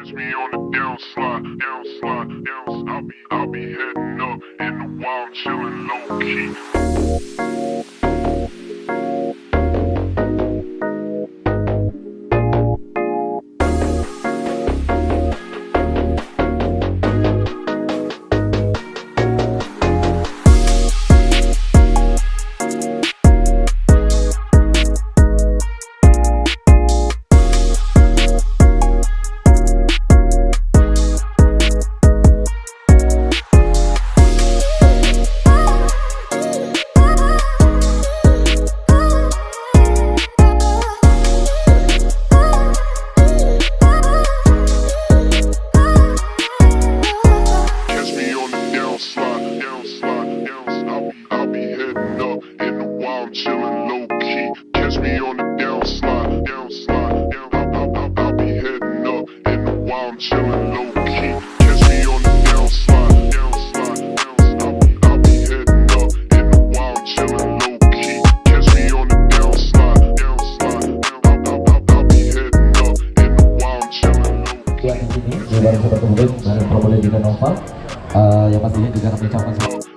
Catch me on the downslide, downslide, downslide. I'll be heading up in the wild, chilling low key. I'll be heading up in the wild, chilling low key. Catch me on the downslide, downslide, down. I'll be heading up in the wild, chilling low key. Catch me on the downslide, downslide, down. I'll be heading up in the wild, chilling low key. Catch me on the downslide, downslide, down. I'll be heading up in the wild, chilling low key. Yang ini, di Warung Sepur Kebumen, dari Probolinggo dan Noval, yang pastinya juga kami ucapkan selamat.